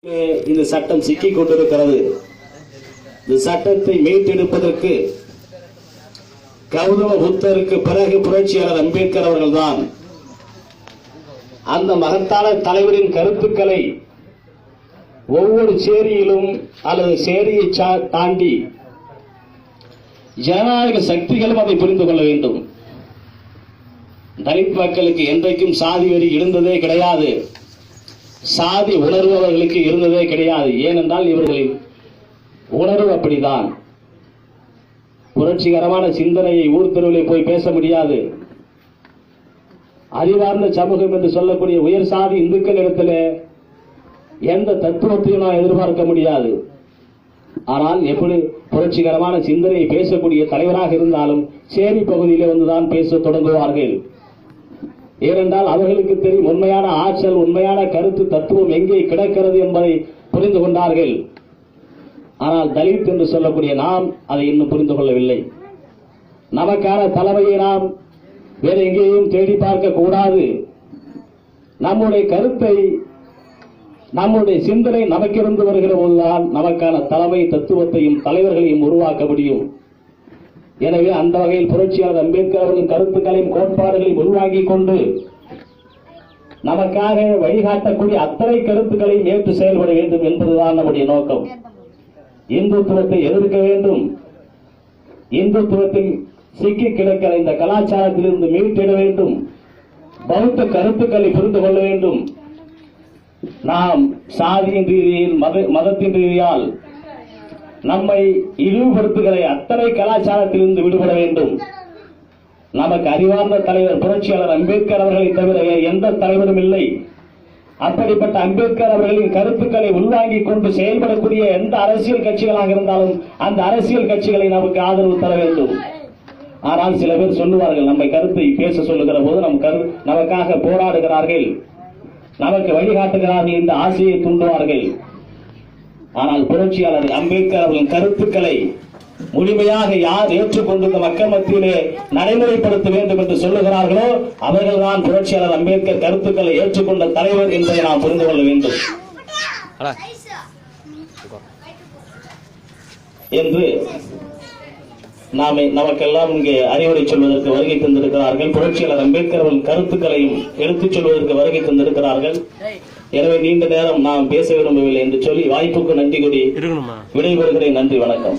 இந்த சட்டம் சிக்கிக் கொண்டிருக்கிறது. இந்த சட்டத்தை மீட்டெடுப்பதற்கு கௌதம புத்தருக்கு பிறகு புரட்சியாளர் அம்பேத்கர் அவர்கள்தான் அந்த மகத்தான தலைவரின் கருத்துக்களை ஒவ்வொரு சேரியிலும் அல்லது சேரியை தாண்டி ஜனநாயக சக்திகளும் அதை புரிந்து கொள்ள வேண்டும். தலித் மக்களுக்கு என்றைக்கும் சாதி வெறி இருந்ததே கிடையாது. சாதி உணர்வு அவர்களுக்கு இருந்ததே கிடையாது. ஏனென்றால் இவர்களின் உணர்வு அப்படிதான். புரட்சிகரமான சிந்தனையை ஊர் தெருவிலே போய் பேச முடியாது. அறிவார்ந்த சமூகம் என்று சொல்லக்கூடிய உயர் சாதி இந்துக்களிடத்தில் எந்த தத்துவத்தையும் நாம் எதிர்பார்க்க முடியாது. ஆனால் எப்படி புரட்சிகரமான சிந்தனையை பேசக்கூடிய தலைவராக இருந்தாலும் சேரி பகுதியிலே வந்துதான் பேச தொடங்குவார்கள். ஏனென்றால் அவர்களுக்கு தெரியும் உண்மையான ஆற்றல், உண்மையான கருத்து தத்துவம் எங்கே கிடக்கிறது என்பதை புரிந்து கொண்டார்கள். ஆனால் தலித் என்று சொல்லக்கூடிய நாம் அதை இன்னும் புரிந்து கொள்ளவில்லை. நமக்கான தலைமையை நாம் வேற எங்கேயும் தேடி பார்க்க கூடாது. நம்முடைய கருத்தை, நம்முடைய சிந்தனை நமக்கிருந்து வருகிற போதுதான் நமக்கான தலைமை தத்துவத்தையும் தலைவர்களையும் உருவாக்க முடியும். எனவே அந்த வகையில் புரட்சியாளர் அம்பேத்கர் அவர்களின் கருத்துக்களையும் கோட்பாடுகளையும் உருவாக்கிக் கொண்டு நமக்காக வழிகாட்டக்கூடிய அத்தனை கருத்துக்களையும் ஏற்று செயல்பட வேண்டும் என்பதுதான் நம்முடைய நோக்கம். இந்துத்துவத்தை எதிர்க்க வேண்டும். இந்துத்துவத்தில் சிக்கி கிடக்கிற இந்த கலாச்சாரத்திலிருந்து மீட்டிட வேண்டும். பௌத்த கருத்துக்களை புரிந்து கொள்ள வேண்டும். நாம் சாதியின் ரீதியில் மதத்தின் ரீதியால் நம்மை இழிவுபடுத்துகிற அத்தனை கலாச்சாரத்திலிருந்து விடுபட வேண்டும். நமக்கு அறிவார்ந்த தலைவர் புரட்சியாளர் அம்பேத்கர் அவர்களை தவிர எந்த தலைவரும் இல்லை. அப்படிப்பட்ட அம்பேத்கர் அவர்களின் கருத்துக்களை உள்வாங்கிக் கொண்டு செயல்படக்கூடிய எந்த அரசியல் கட்சிகளாக இருந்தாலும் அந்த அரசியல் கட்சிகளை நமக்கு ஆதரவு தர வேண்டும். ஆனால் சில பேர் சொல்லுவார்கள், நம்மை கருத்தை பேச சொல்லுகிற போது நமக்காக போராடுகிறார்கள், நமக்கு வழிகாட்டுகிறார்கள் என்ற ஆசையை தூண்டுவார்கள். ஆனால் புரட்சியாளர் அம்பேத்கர் அவர்களின் கருத்துக்களை முழுமையாக யார் ஏற்றுக்கொண்டு இந்த மக்கள் மத்தியிலே நடைமுறைப்படுத்த வேண்டும் என்று சொல்லுகிறார்களோ அவர்கள்தான் புரட்சியாளர் அம்பேத்கர் கருத்துக்களை ஏற்றுக்கொண்ட தலைவர் என்பதை நாம் புரிந்து கொள்ள வேண்டும் என்று நமக்கெல்லாம் இங்கே அறிவுரை சொல்வதற்கு வருகை தந்திருக்கிறார்கள். புரட்சியாளர் அம்பேத்கர் அவர்களின் கருத்துக்களையும் எடுத்துச் சொல்வதற்கு வருகை தந்திருக்கிறார்கள். எனவே நீண்ட நேரம் நாம் பேச விரும்பவில்லை என்று சொல்லி வாய்ப்புக்கு நன்றி கூறி விடைபெறுகிறேன். நன்றி, வணக்கம்.